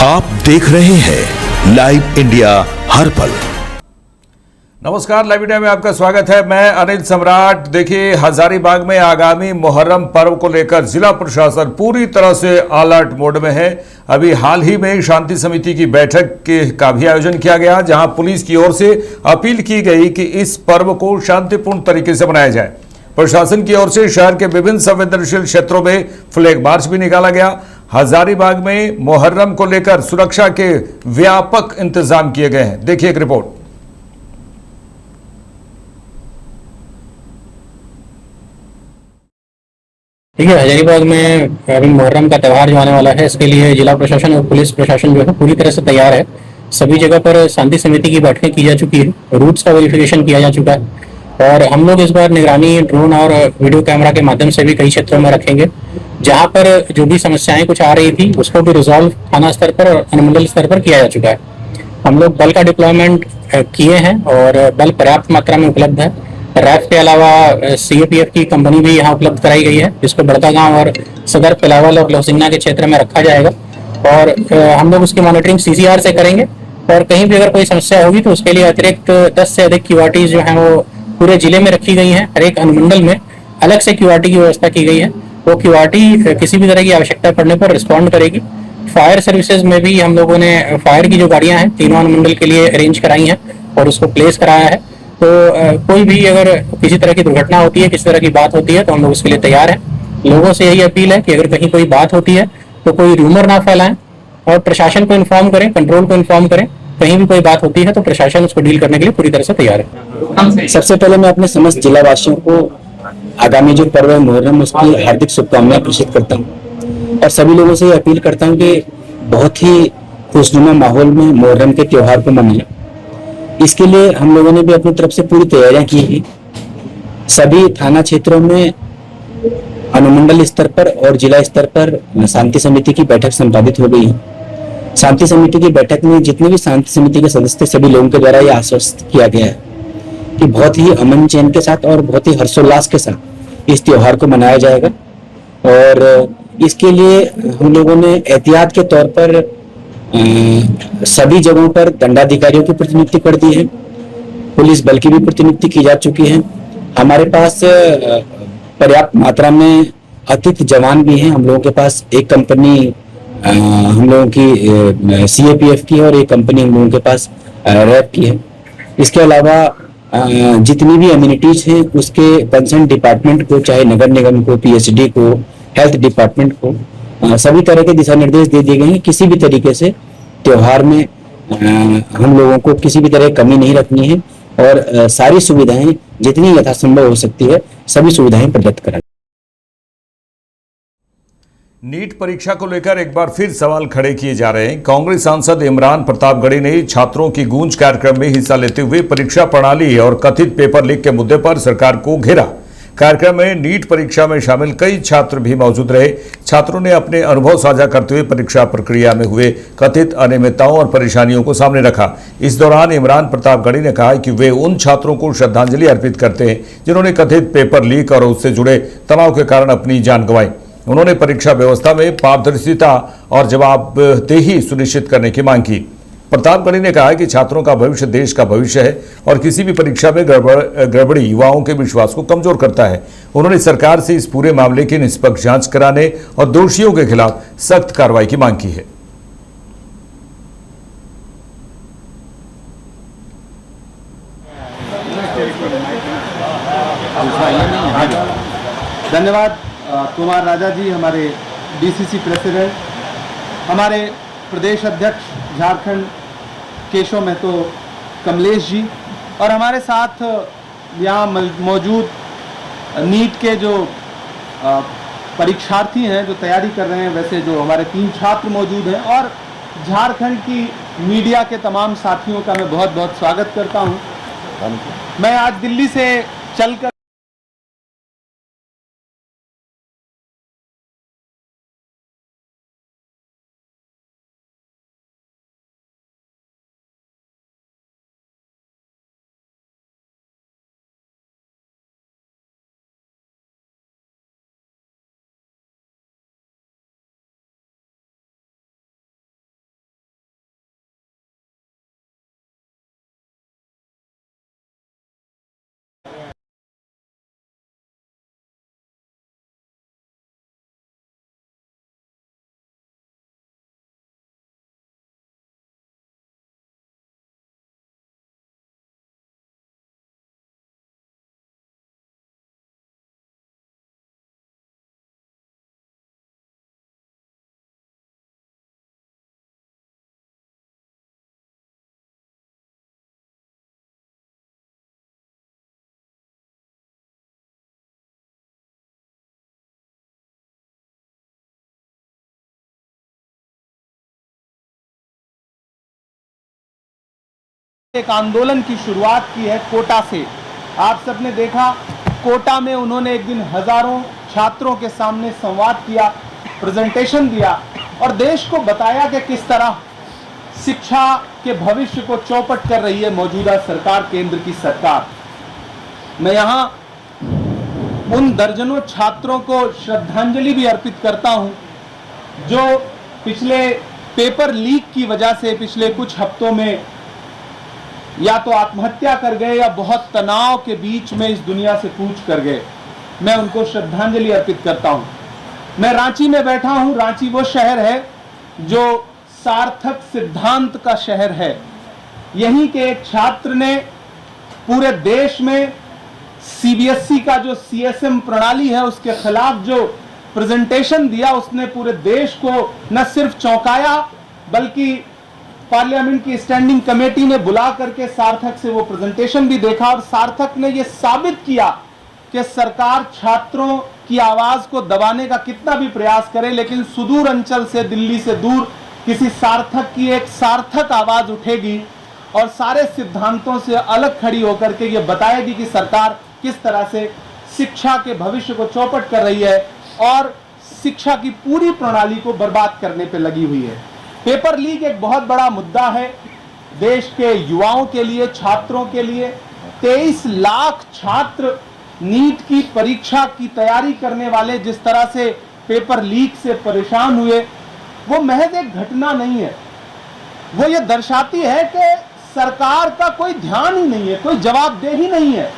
आप देख रहे हैं लाइव इंडिया हर पल। नमस्कार, लाइव इंडिया में आपका स्वागत है। मैं अनिल सम्राट। देखिए, हजारीबाग में आगामी मुहर्रम पर्व को लेकर जिला प्रशासन पूरी तरह से अलर्ट मोड में है। अभी हाल ही में शांति समिति की बैठक का भी आयोजन किया गया, जहां पुलिस की ओर से अपील की गई कि इस पर्व को शांतिपूर्ण तरीके से मनाया जाए। प्रशासन की ओर से शहर के विभिन्न संवेदनशील क्षेत्रों में फ्लैग मार्च भी निकाला गया। हजारीबाग में मुहर्रम को लेकर सुरक्षा के व्यापक इंतजाम किए गए हैं। देखिए एक रिपोर्ट। ठीक है, हजारीबाग में अभी मुहर्रम का त्यौहार जो आने वाला है, इसके लिए जिला प्रशासन और पुलिस प्रशासन जो है पूरी तरह से तैयार है। सभी जगह पर शांति समिति की बैठकें की जा चुकी है, रूट्स का वेरिफिकेशन किया जा चुका है और हम लोग इस बार निगरानी ड्रोन और वीडियो कैमरा के माध्यम से भी कई क्षेत्रों में रखेंगे, जहां पर जो भी समस्याएं कुछ आ रही थी उसको भी रिजॉल्व थाना स्तर पर और अनुमंडल स्तर पर किया जा चुका है। हम लोग बल का डिप्लॉयमेंट किए हैं और बल पर्याप्त मात्रा में उपलब्ध है। रैफ के अलावा सीएपीएफ की कंपनी भी यहाँ उपलब्ध कराई गई है, जिसको बड़कागांव और सदर पिलावल और लोहसिंगना के क्षेत्र में रखा जाएगा और हम लोग उसकी मॉनिटरिंग सीसीआर से करेंगे और कहीं भी अगर कोई समस्या होगी तो उसके लिए अतिरिक्त 10 से अधिक क्यूआरटीज जो है वो पूरे जिले में रखी गई हैं। हर एक अनुमंडल में अलग से क्यूआरटी की व्यवस्था की गई है। वो क्यूआरटी किसी भी तरह की आवश्यकता पड़ने पर रिस्पॉन्ड करेगी। फायर सर्विसेज में भी हम लोगों ने फायर की जो गाड़ियां हैं तीनों अनुमंडल के लिए अरेंज कराई हैं और उसको प्लेस कराया है। तो कोई भी अगर किसी तरह की दुर्घटना होती है, किसी तरह की बात होती है, तो हम लोग उसके लिए तैयार हैं। लोगों से यही अपील है कि अगर कहीं कोई बात होती है तो कोई रूमर ना फैलाएं और प्रशासन को इन्फॉर्म करें, कंट्रोल को इन्फॉर्म करें। कहीं भी कोई बात होती है तो प्रशासन उसको डील करने के लिए पूरी तरह से तैयार है। सबसे पहले मैं अपने समस्त जिलावासियों को आगामी जो पर्व है मुहर्रम, उसकी हार्दिक शुभकामनाएं प्रेषित करता हूं और सभी लोगों से अपील करता हूं कि बहुत ही खुशनुमा माहौल में मुहर्रम के त्योहार को मनाएं। इसके लिए हम लोगों ने भी अपनी तरफ से पूरी तैयारियां की हैं। सभी थाना क्षेत्रों में अनुमंडल स्तर पर और जिला स्तर पर शांति समिति की बैठक संपादित हो गई है। शांति समिति की बैठक में जितने भी शांति समिति के सदस्य सभी लोगों के द्वारा यह आश्वस्त किया गया है कि बहुत ही अमन चैन के साथ और बहुत ही हर्षोल्लास के साथ इस त्योहार को मनाया जाएगा और इसके लिए हम लोगों ने एहतियात के तौर पर सभी जगहों पर दंडाधिकारियों की प्रतिनियुक्ति कर दी है। पुलिस बल की भी प्रतिनियुक्ति की जा चुकी है। हमारे पास पर्याप्त मात्रा में अतिरिक्त जवान भी हैं। हम लोगों के पास एक कंपनी हम लोगों की सीएपीएफ की है और एक कंपनी हम लोगों के पास रैफ की है। इसके अलावा जितनी भी अम्यूनिटीज हैं उसके कंसर्न डिपार्टमेंट को, चाहे नगर निगम को, पीएचडी को, हेल्थ डिपार्टमेंट को सभी तरह के दिशा निर्देश दे दिए गए हैं। किसी भी तरीके से त्योहार में हम लोगों को किसी भी तरह की कमी नहीं रखनी है और सारी सुविधाएं जितनी यथासंभव हो सकती है सभी सुविधाएं प्रदत्त कराएं। नीट परीक्षा को लेकर एक बार फिर सवाल खड़े किए जा रहे हैं। कांग्रेस सांसद इमरान प्रतापगढ़ी ने छात्रों की गूंज कार्यक्रम में हिस्सा लेते हुए परीक्षा प्रणाली और कथित पेपर लीक के मुद्दे पर सरकार को घेरा। कार्यक्रम में नीट परीक्षा में शामिल कई छात्र भी मौजूद रहे। छात्रों ने अपने अनुभव साझा करते हुए परीक्षा प्रक्रिया में हुए कथित अनियमितताओं और परेशानियों को सामने रखा। इस दौरान इमरान प्रतापगढ़ी ने कहा कि वे उन छात्रों को श्रद्धांजलि अर्पित करते हैं जिन्होंने कथित पेपर लीक और उससे जुड़े तनाव के कारण अपनी जान गंवाई। उन्होंने परीक्षा व्यवस्था में पारदर्शिता और जवाबदेही सुनिश्चित करने की मांग की। प्रतापगढ़ी ने कहा कि छात्रों का भविष्य देश का भविष्य है और किसी भी परीक्षा में गड़बड़ी युवाओं के विश्वास को कमजोर करता है। उन्होंने सरकार से इस पूरे मामले की निष्पक्ष जांच कराने और दोषियों के खिलाफ सख्त कार्रवाई की मांग की है। धन्यवाद कुमार राजा जी, हमारे डीसीसी प्रेसिडेंट, हमारे प्रदेश अध्यक्ष झारखंड केशव महतो कमलेश जी और हमारे साथ यहाँ मौजूद नीट के जो परीक्षार्थी हैं जो तैयारी कर रहे हैं, वैसे जो हमारे 3 छात्र मौजूद हैं और झारखंड की मीडिया के तमाम साथियों का मैं बहुत बहुत स्वागत करता हूँ। मैं आज दिल्ली से चलकर एक आंदोलन की शुरुआत की है कोटा से। आप सबने देखा कोटा में उन्होंने एक दिन हजारों छात्रों के सामने संवाद किया, प्रेजेंटेशन दिया और देश को बताया कि किस तरह शिक्षा के भविष्य को चौपट कर रही है मौजूदा सरकार, केंद्र की सरकार। मैं यहाँ उन दर्जनों छात्रों को श्रद्धांजलि भी अर्पित करता हूँ जो पिछले पेपर लीक की वजह से पिछले कुछ हफ्तों में या तो आत्महत्या कर गए या बहुत तनाव के बीच में इस दुनिया से कूच कर गए। मैं उनको श्रद्धांजलि अर्पित करता हूँ। मैं रांची में बैठा हूँ। रांची वो शहर है जो सार्थक सिद्धांत का शहर है। यहीं के एक छात्र ने पूरे देश में सीबीएसई का जो सीएसएम प्रणाली है उसके खिलाफ जो प्रेजेंटेशन दिया, उसने पूरे देश को न सिर्फ चौंकाया बल्कि पार्लियामेंट की स्टैंडिंग कमेटी ने बुला करके सार्थक से वो प्रेजेंटेशन भी देखा और सार्थक ने ये साबित किया कि सरकार छात्रों की आवाज को दबाने का कितना भी प्रयास करे, लेकिन सुदूर अंचल से, दिल्ली से दूर किसी सार्थक की एक सार्थक आवाज उठेगी और सारे सिद्धांतों से अलग खड़ी होकर के ये बताएगी कि सरकार किस तरह से शिक्षा के भविष्य को चौपट कर रही है और शिक्षा की पूरी प्रणाली को बर्बाद करने पे लगी हुई है। पेपर लीक एक बहुत बड़ा मुद्दा है देश के युवाओं के लिए, छात्रों के लिए। 23 लाख छात्र नीट की परीक्षा की तैयारी करने वाले जिस तरह से पेपर लीक से परेशान हुए, वो महज एक घटना नहीं है, वो ये दर्शाती है कि सरकार का कोई ध्यान ही नहीं है, कोई जवाबदेही नहीं है।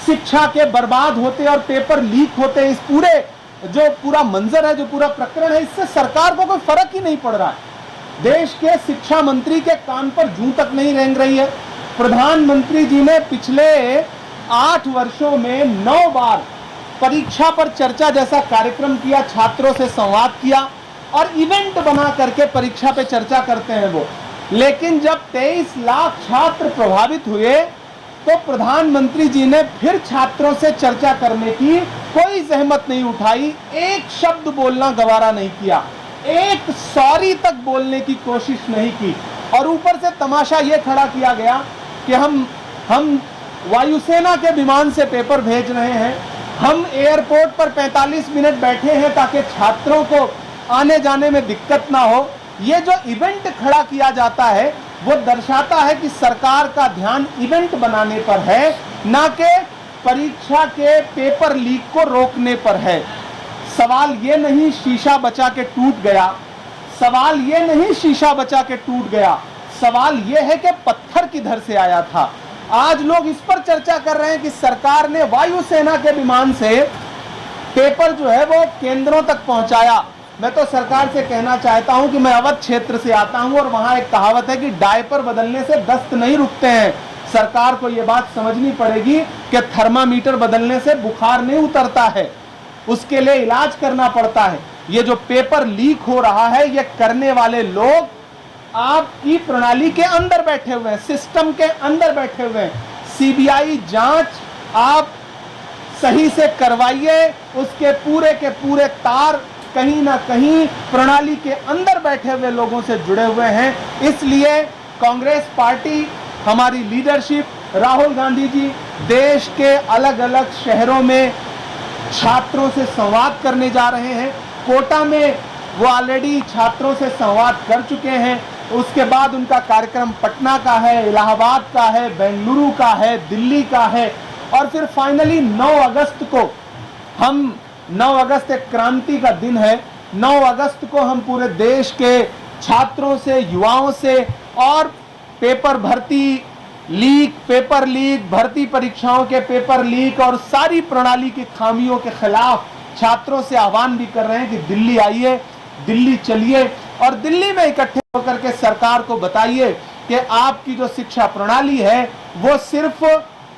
शिक्षा के बर्बाद होते और पेपर लीक होते, इस पूरे जो पूरा मंजर है, जो पूरा प्रकरण है, इससे सरकार को कोई फर्क ही नहीं पड़ रहा है। देश के शिक्षा मंत्री के कान पर जूं तक नहीं रेंग रही है। प्रधानमंत्री जी ने पिछले 8 वर्षों में 9 बार परीक्षा पर चर्चा जैसा कार्यक्रम किया, छात्रों से संवाद किया और इवेंट बना करके परीक्षा पे चर्चा करते हैं वो। लेकिन जब 23 लाख छात्र प्रभावित हुए तो प्रधानमंत्री जी ने फिर छात्रों से चर्चा करने की कोई जहमत नहीं उठाई, एक शब्द बोलना गवारा नहीं किया, एक सॉरी तक बोलने की कोशिश नहीं की। और ऊपर से तमाशा ये खड़ा किया गया कि हम वायुसेना के विमान से पेपर भेज रहे हैं, हम एयरपोर्ट पर 45 मिनट बैठे हैं ताकि छात्रों को आने जाने में दिक्कत ना हो। ये जो इवेंट खड़ा किया जाता है वो दर्शाता है कि सरकार का ध्यान इवेंट बनाने पर है, ना कि परीक्षा के पेपर लीक को रोकने पर है। सवाल ये नहीं शीशा बचा के टूट गया, सवाल ये नहीं शीशा बचा के टूट गया, सवाल ये है कि पत्थर किधर से आया था। आज लोग इस पर चर्चा कर रहे हैं कि सरकार ने वायुसेना के विमान से पेपर जो है वो केंद्रों तक पहुंचाया। मैं तो सरकार से कहना चाहता हूं कि मैं अवध क्षेत्र से आता हूं और वहां एक कहावत है कि डायपर बदलने से दस्त नहीं रुकते हैं। सरकार को यह बात समझनी पड़ेगी कि थर्मामीटर बदलने से बुखार नहीं उतरता है, उसके लिए इलाज करना पड़ता है। ये जो पेपर लीक हो रहा है, ये करने वाले लोग आपकी प्रणाली के अंदर बैठे हुए हैं, सिस्टम के अंदर बैठे हुए हैं। सीबीआई जांच आप सही से करवाइए, उसके पूरे के पूरे तार कहीं ना कहीं प्रणाली के अंदर बैठे हुए लोगों से जुड़े हुए हैं। इसलिए कांग्रेस पार्टी, हमारी लीडरशिप, राहुल गांधी जी देश के अलग अलग शहरों में छात्रों से संवाद करने जा रहे हैं। कोटा में वो ऑलरेडी छात्रों से संवाद कर चुके हैं, उसके बाद उनका कार्यक्रम पटना का है, इलाहाबाद का है, बेंगलुरु का है, दिल्ली का है और फिर फाइनली 9 अगस्त को 9 अगस्त एक क्रांति का दिन है। 9 अगस्त को हम पूरे देश के छात्रों से, युवाओं से और पेपर भर्ती लीक, पेपर लीक, भर्ती परीक्षाओं के पेपर लीक और सारी प्रणाली की खामियों के खिलाफ छात्रों से आह्वान भी कर रहे हैं कि दिल्ली आइए, दिल्ली चलिए और दिल्ली में इकट्ठे होकर के सरकार को बताइए कि आपकी जो शिक्षा प्रणाली है वो सिर्फ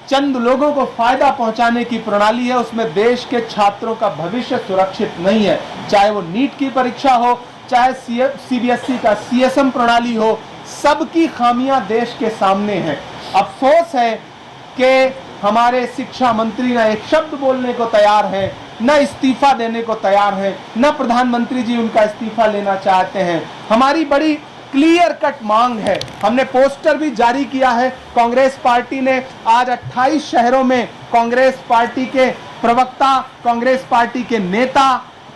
चंद लोगों को फायदा पहुंचाने की प्रणाली है, उसमें देश के छात्रों का भविष्य सुरक्षित नहीं है। चाहे वो नीट की परीक्षा हो, चाहे सीबीएसई का सीएसएम प्रणाली हो, सबकी खामियां देश के सामने हैं। अफसोस है कि हमारे शिक्षा मंत्री न एक शब्द बोलने को तैयार है, न इस्तीफा देने को तैयार है, न प्रधानमंत्री जी उनका इस्तीफा लेना चाहते हैं। हमारी बड़ी क्लियर कट मांग है। हमने पोस्टर भी जारी किया है। कांग्रेस पार्टी ने आज 28 शहरों में कांग्रेस पार्टी के प्रवक्ता, कांग्रेस पार्टी के नेता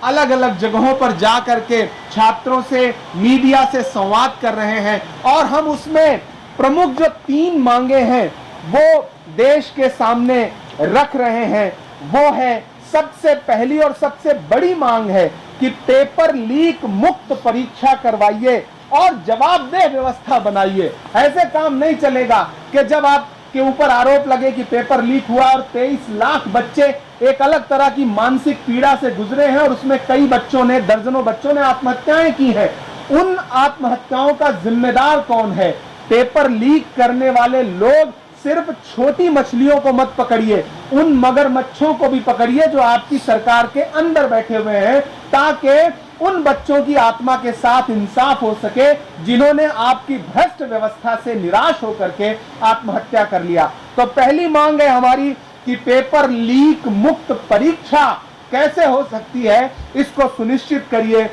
अलग अलग जगहों पर जा करके छात्रों से, मीडिया से संवाद कर रहे हैं और हम उसमें प्रमुख जो 3 मांगे हैं वो देश के सामने रख रहे हैं। वो है, सबसे पहली और सबसे बड़ी मांग है कि पेपर लीक मुक्त परीक्षा करवाइए और जवाबदेह व्यवस्था बनाइए। ऐसे काम नहीं चलेगा कि जब आपके ऊपर आरोप लगे कि पेपर लीक हुआ और 23 लाख बच्चे एक अलग तरह की मानसिक पीड़ा से गुजरे हैं और उसमें कई बच्चों ने, दर्जनों बच्चों ने आत्महत्याएं की हैं। उन आत्महत्याओं का जिम्मेदार कौन है? पेपर लीक करने वाले लोग सिर्फ छोटी मछलियों को मत पकड़िए, उन मगरमच्छों को भी पकड़िए जो आपकी सरकार के अंदर बैठे हुए हैं, ताकि उन बच्चों की आत्मा के साथ इंसाफ हो सके जिन्होंने आपकी भ्रष्ट व्यवस्था से निराश होकर के आत्महत्या कर लिया। तो पहली मांग है हमारी कि पेपर लीक मुक्त परीक्षा कैसे हो सकती है, इसको सुनिश्चित करिए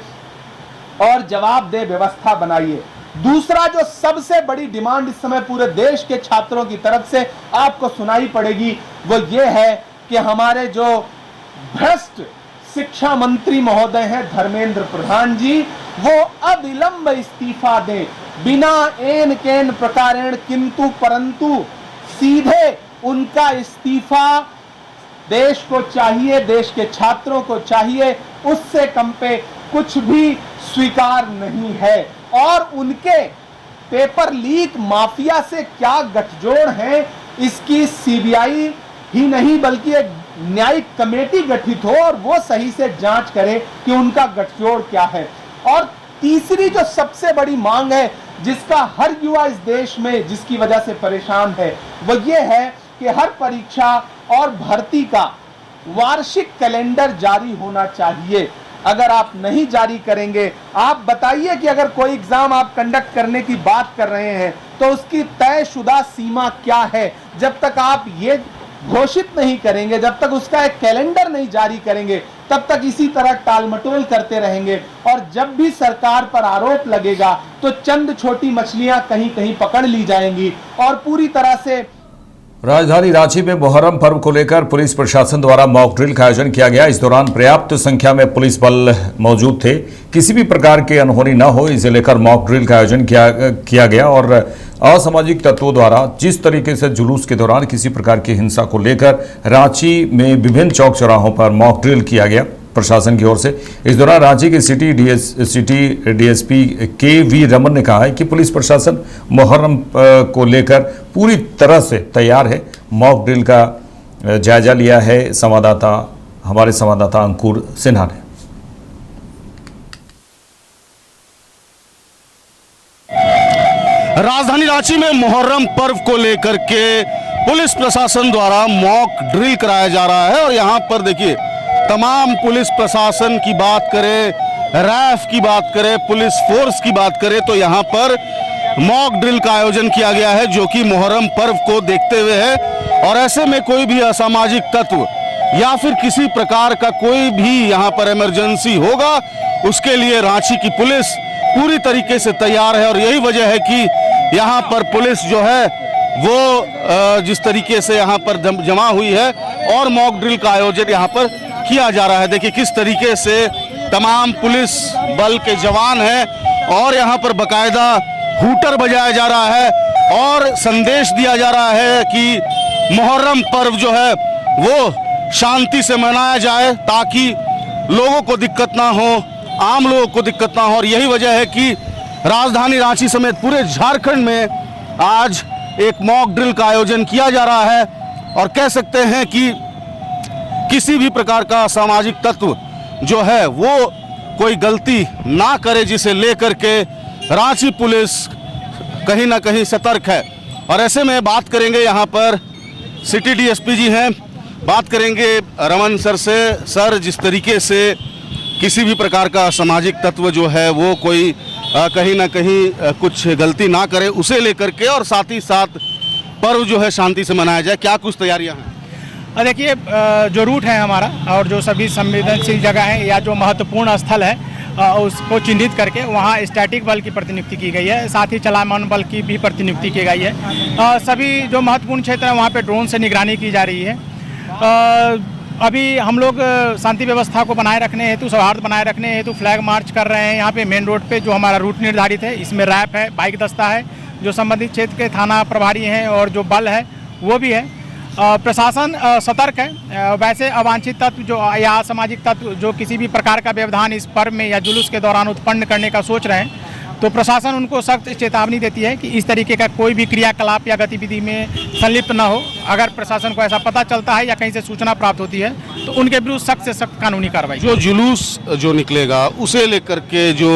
और जवाबदेह व्यवस्था बनाइए। दूसरा जो सबसे बड़ी डिमांड इस समय पूरे देश के छात्रों की तरफ से आपको सुनाई पड़ेगी वो ये है कि हमारे जो भ्रष्ट शिक्षा मंत्री महोदय हैं धर्मेंद्र प्रधान जी, वो अविलंब इस्तीफा दें, बिना एन केन प्रकारेण किंतु परंतु सीधे उनका इस्तीफा देश को चाहिए, देश के छात्रों को चाहिए। उससे कम पे कुछ भी स्वीकार नहीं है। और उनके पेपर लीक माफिया से क्या गठजोड़ है, इसकी सीबीआई ही नहीं बल्कि एक न्यायिक कमेटी गठित हो और वो सही से जांच करे कि उनका गठजोड़ क्या है। और तीसरी जो सबसे बड़ी मांग है जिसका हर युवा इस देश में जिसकी वजह से परेशान है वो ये है कि हर परीक्षा और भर्ती का वार्षिक कैलेंडर जारी होना चाहिए। अगर आप नहीं जारी करेंगे, आप बताइए कि अगर कोई एग्जाम आप कंडक्ट करने की बात कर रहे हैं तो उसकी तयशुदा सीमा क्या है। जब तक आप ये घोषित नहीं करेंगे, जब तक उसका एक कैलेंडर नहीं जारी करेंगे, तब तक इसी तरह टालमटोल करते रहेंगे और जब भी सरकार पर आरोप लगेगा तो चंद छोटी मछलियां कहीं कहीं पकड़ ली जाएंगी और पूरी तरह से। राजधानी रांची में मुहर्रम पर्व को लेकर पुलिस प्रशासन द्वारा मॉक ड्रिल का आयोजन किया गया। इस दौरान पर्याप्त संख्या में पुलिस बल मौजूद थे। किसी भी प्रकार की अनहोनी न हो इसे लेकर मॉक ड्रिल का आयोजन किया गया और असामाजिक तत्वों द्वारा जिस तरीके से जुलूस के दौरान किसी प्रकार की हिंसा को लेकर रांची में विभिन्न चौक चौराहों पर मॉक ड्रिल किया गया प्रशासन की ओर से। इस दौरान रांची के सिटी डीएसपी के.वी. रमन ने कहा है कि पुलिस प्रशासन मुहर्रम को लेकर पूरी तरह से तैयार है। मॉक ड्रिल का जायजा लिया है हमारे संवाददाता अंकुर सिन्हा ने। राजधानी रांची में मुहर्रम पर्व को लेकर के पुलिस प्रशासन द्वारा मॉक ड्रिल कराया जा रहा है और यहाँ पर देखिए तमाम पुलिस प्रशासन की बात करें, रैफ की बात करें, पुलिस फोर्स की बात करें तो यहाँ पर मॉक ड्रिल का आयोजन किया गया है जो कि मुहर्रम पर्व को देखते हुए है। और ऐसे में कोई भी असामाजिक तत्व या फिर किसी प्रकार का कोई भी यहाँ पर इमरजेंसी होगा उसके लिए रांची की पुलिस पूरी तरीके से तैयार है। और यही वजह है कि यहाँ पर पुलिस जो है वो जिस तरीके से यहाँ पर जमा हुई है और मॉक ड्रिल का आयोजन यहाँ पर किया जा रहा है। देखिए किस तरीके से तमाम पुलिस बल के जवान हैं और यहाँ पर बकायदा हूटर बजाया जा रहा है और संदेश दिया जा रहा है कि मुहर्रम पर्व जो है वो शांति से मनाया जाए ताकि लोगों को दिक्कत ना हो, आम लोगों को दिक्कत ना हो। और यही वजह है कि राजधानी रांची समेत पूरे झारखंड में आज एक मॉक ड्रिल का आयोजन किया जा रहा है और कह सकते हैं कि किसी भी प्रकार का असामाजिक तत्व जो है वो कोई गलती ना करे जिसे लेकर के रांची पुलिस कहीं ना कहीं सतर्क है। और ऐसे में बात करेंगे यहाँ पर सिटी डीएसपी जी हैं, बात करेंगे रमन सर से। सर, जिस तरीके से किसी भी प्रकार का सामाजिक तत्व जो है वो कोई कहीं ना कहीं कुछ गलती ना करे उसे लेकर के और साथ ही साथ पर्व जो है शांति से मनाया जाए, क्या कुछ तैयारियां हैं? देखिए जो रूट है हमारा और जो सभी संवेदनशील जगह है या जो महत्वपूर्ण स्थल है उसको चिन्हित करके वहाँ स्टैटिक बल की प्रतिनियुक्ति की गई है, साथ ही चलायमान बल की भी प्रतिनियुक्ति की गई है। सभी जो महत्वपूर्ण क्षेत्र हैं वहाँ पे ड्रोन से निगरानी की जा रही है। अभी हम लोग शांति व्यवस्था को बनाए रखने हेतु, सौहार्द बनाए रखने हेतु फ्लैग मार्च कर रहे हैं यहाँ पे मेन रोड पे, जो हमारा रूट निर्धारित है। इसमें रैप है, बाइक दस्ता है, जो संबंधित क्षेत्र के थाना प्रभारी हैं और जो बल है वो भी है। प्रशासन सतर्क है। वैसे अवांछित तत्व जो या असामाजिक तत्व जो किसी भी प्रकार का व्यवधान इस पर्व में या जुलूस के दौरान उत्पन्न करने का सोच रहे हैं, तो प्रशासन उनको सख्त चेतावनी देती है कि इस तरीके का कोई भी क्रियाकलाप या गतिविधि में संलिप्त न हो। अगर प्रशासन को ऐसा पता चलता है या कहीं से सूचना प्राप्त होती है तो उनके विरुद्ध सख्त से सख्त कानूनी कार्रवाई। जो जुलूस जो निकलेगा उसे लेकर के जो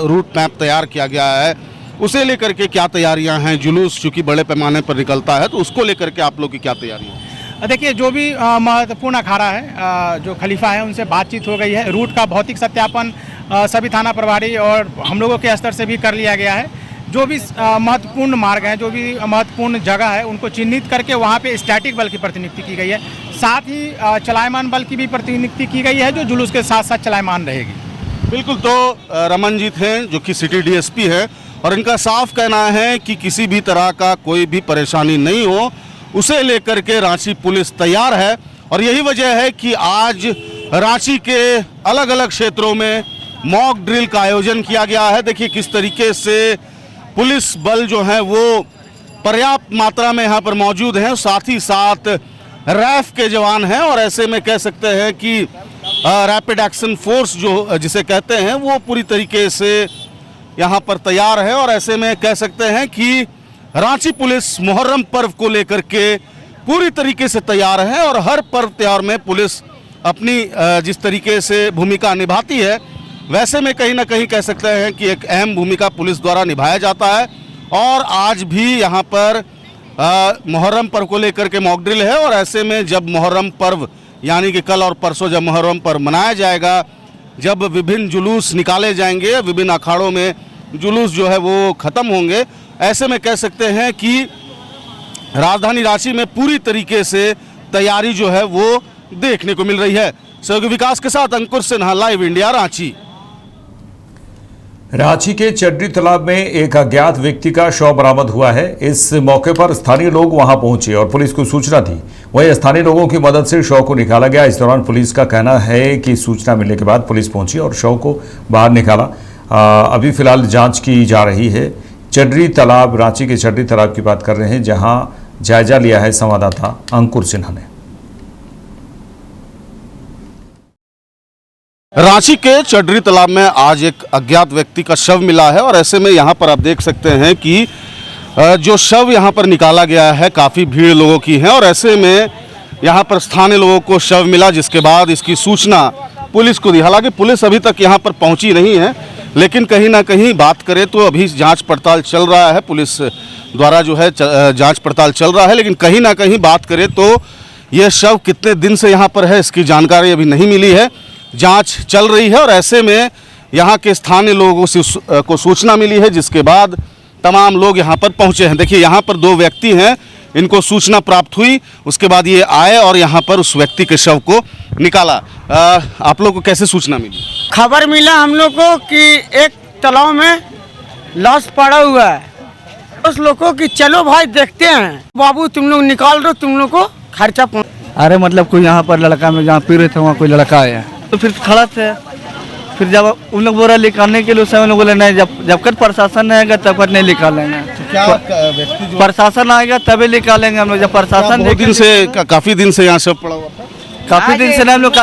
रूट मैप तैयार किया गया है, उसे लेकर के क्या तैयारियां हैं? जुलूस चूंकि बड़े पैमाने पर निकलता है तो उसको लेकर के आप लोग की क्या तैयारी है? देखिए, जो भी महत्वपूर्ण अखाड़ा है, जो खलीफा है, उनसे बातचीत हो गई है। रूट का भौतिक सत्यापन सभी थाना प्रभारी और हम लोगों के स्तर से भी कर लिया गया है। जो भी महत्वपूर्ण मार्ग हैं, जो भी महत्वपूर्ण जगह है, उनको चिन्हित करके वहाँ पे स्टैटिक बल की प्रतिनियुक्ति की गई है। साथ ही चलायमान बल की भी प्रतिनियुक्ति की गई है, जो जुलूस के साथ साथ चलायमान रहेगी। बिल्कुल। तो रमन जीत हैं जो कि सिटी डीएसपी है और इनका साफ कहना है कि किसी भी तरह का कोई भी परेशानी नहीं हो, उसे लेकर के रांची पुलिस तैयार है। और यही वजह है कि आज रांची के अलग अलग क्षेत्रों में मॉक ड्रिल का आयोजन किया गया है। देखिए किस तरीके से पुलिस बल जो है वो पर्याप्त मात्रा में यहाँ पर मौजूद हैं, साथ ही साथ रैफ के जवान हैं और ऐसे में कह सकते हैं कि रैपिड एक्शन फोर्स जो जिसे कहते हैं वो पूरी तरीके से यहाँ पर तैयार है। और ऐसे में कह सकते हैं कि रांची पुलिस मुहर्रम पर्व को लेकर के पूरी तरीके से तैयार है और हर पर्व त्योहार में पुलिस अपनी जिस तरीके से भूमिका निभाती है, वैसे में कहीं ना कहीं कह सकते हैं कि एक अहम भूमिका पुलिस द्वारा निभाया जाता है। और आज भी यहाँ पर मुहर्रम पर्व को लेकर के मॉक ड्रिल है और ऐसे में जब मुहर्रम पर्व यानी कि कल और परसों जब मुहर्रम पर्व मनाया जाएगा, जब विभिन्न जुलूस निकाले जाएंगे, विभिन्न अखाड़ों में जुलूस जो है वो ख़त्म होंगे, ऐसे में कह सकते हैं कि राजधानी रांची में पूरी तरीके से तैयारी जो है वो देखने को मिल रही है। सहयोगी विकास के साथ अंकुर सिन्हा, लाइव इंडिया, रांची। रांची के चड्डी तालाब में एक अज्ञात व्यक्ति का शव बरामद हुआ है। इस मौके पर स्थानीय लोग वहां पहुंचे और पुलिस को सूचना दी। वहीं स्थानीय लोगों की मदद से शव को निकाला गया। इस दौरान पुलिस का कहना है कि सूचना मिलने के बाद पुलिस पहुंची और शव को बाहर निकाला। अभी फिलहाल जांच की जा रही है। चड्डी तालाब, रांची के चड्डी तालाब की बात कर रहे हैं, जहां जायजा लिया है संवाददाता अंकुर सिन्हा ने। रांची के चड्डी तालाब में आज एक अज्ञात व्यक्ति का शव मिला है और ऐसे में यहाँ पर आप देख सकते हैं कि जो शव यहाँ पर निकाला गया है, काफ़ी भीड़ लोगों की है और ऐसे में यहाँ पर स्थानीय लोगों को शव मिला, जिसके बाद इसकी सूचना पुलिस को दी। हालांकि पुलिस अभी तक यहाँ पर पहुँची नहीं है, लेकिन कहीं ना कहीं बात करें तो अभी जांच पड़ताल चल रहा है, पुलिस द्वारा जो है जांच पड़ताल चल रहा है। लेकिन कहीं ना कहीं बात करें तो ये शव कितने दिन से यहाँ पर है, इसकी जानकारी अभी नहीं मिली है, जांच चल रही है। और ऐसे में यहाँ के स्थानीय लोगों से को सूचना मिली है, जिसके बाद तमाम लोग यहाँ पर पहुँचे हैं। देखिए यहाँ पर दो व्यक्ति हैं, इनको सूचना प्राप्त हुई, उसके बाद ये आए और यहाँ पर उस व्यक्ति के शव को निकाला। आप लोग को कैसे सूचना मिली? खबर मिला हम लोग को कि एक तालाब में लाश पड़ा हुआ है। उस लोगों की चलो भाई देखते हैं, बाबू तुम लोग निकाल दो, तुम लोग को खर्चा। अरे मतलब कोई यहाँ पर लड़का में जहाँ पी रहे थे वहाँ कोई लड़का आया तो फिर खड़ा थे। फिर जब उन लोग बोला निकालने के लिए, उस समय लोग बोले नहीं, जब तक प्रशासन नहीं आएगा तब तक नहीं निकालेंगे। क्या व्यक्ति प्रशासन आएगा तभी निकालेंगे हम लोग। जब प्रशासन दिन से काफ़ी दिन से यहाँ शव पड़ा हुआ था, काफी दिन से हम लोग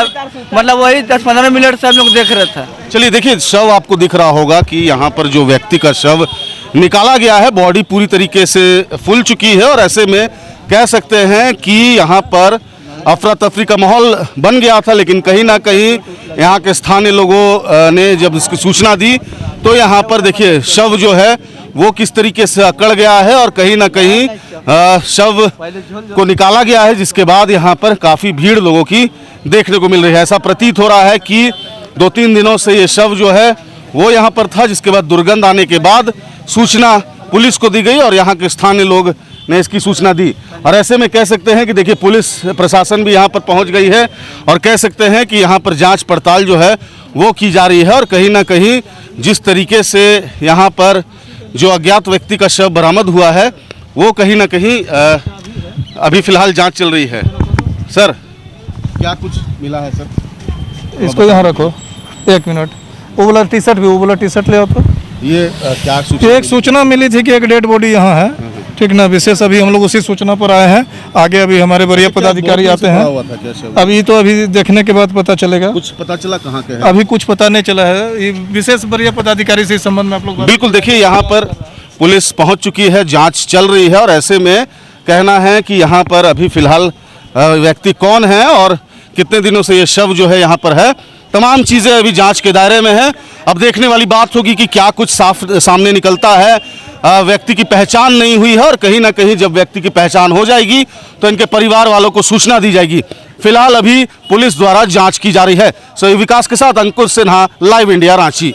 मतलब वही 10-15 मिनट से हम लोग देख रहे थे। चलिए देखिए, शव आपको दिख रहा होगा कि यहाँ पर जो व्यक्ति का शव निकाला गया है, बॉडी पूरी तरीके से फूल चुकी है और ऐसे में कह सकते हैं कि यहाँ पर अफरा तफरी का माहौल बन गया था। लेकिन कहीं ना कहीं यहाँ के स्थानीय लोगों ने जब इसकी सूचना दी तो यहाँ पर देखिए शव जो है वो किस तरीके से अकड़ गया है और कहीं ना कहीं शव को निकाला गया है, जिसके बाद यहाँ पर काफ़ी भीड़ लोगों की देखने को मिल रही है। ऐसा प्रतीत हो रहा है कि 2-3 दिनों से ये शव जो है वो यहाँ पर था, जिसके बाद दुर्गंध आने के बाद सूचना पुलिस को दी गई और यहाँ के स्थानीय लोग ने इसकी सूचना दी। और ऐसे में कह सकते हैं कि देखिए पुलिस प्रशासन भी यहाँ पर पहुँच गई है और कह सकते हैं कि यहाँ पर जांच पड़ताल जो है वो की जा रही है। और कहीं ना कहीं जिस तरीके से यहाँ पर जो अज्ञात व्यक्ति का शव बरामद हुआ है वो कहीं ना कहीं अभी फिलहाल जांच चल रही है। सर, क्या कुछ मिला है सर? इसको यहाँ रखो 1 मिनट। वो वाला टी शर्ट भी, वो वाला टी शर्ट ले आओ तो। ये क्या एक सूचना मिली थी कि एक डेड बॉडी यहाँ है, ठीक ना। विशेष अभी हम लोग उसी सूचना पर आए हैं। आगे अभी हमारे वरीय पदाधिकारी आते हैं। अभी तो अभी देखने के बाद पता चलेगा। कुछ पता चला कहाँ के है? अभी कुछ पता नहीं चला है। ये विशेष वरीय पदाधिकारी से इस संबंध में आप लोग बिल्कुल देखिए, यहाँ पर पुलिस पहुँच चुकी है, जाँच चल रही है और ऐसे में कहना है कि यहाँ पर अभी फिलहाल व्यक्ति कौन है और कितने दिनों से ये शव जो है यहाँ पर है, तमाम चीज़ें अभी जांच के दायरे में है। अब देखने वाली बात होगी कि क्या कुछ सामने निकलता है। व्यक्ति की पहचान नहीं हुई है और कहीं ना कहीं जब व्यक्ति की पहचान हो जाएगी तो इनके परिवार वालों को सूचना दी जाएगी। फिलहाल अभी पुलिस द्वारा जांच की जा रही है। सही विकास के साथ अंकुर सिन्हा, लाइव इंडिया, रांची।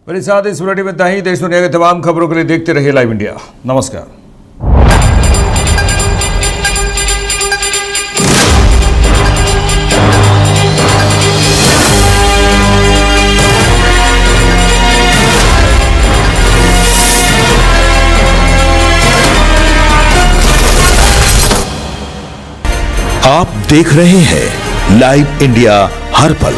मेरे साथ इस बुलेटिन में इतना ही। देश दुनिया के तमाम खबरों के लिए देखते रहिए लाइव इंडिया। नमस्कार। आप देख रहे हैं लाइव इंडिया हर पल।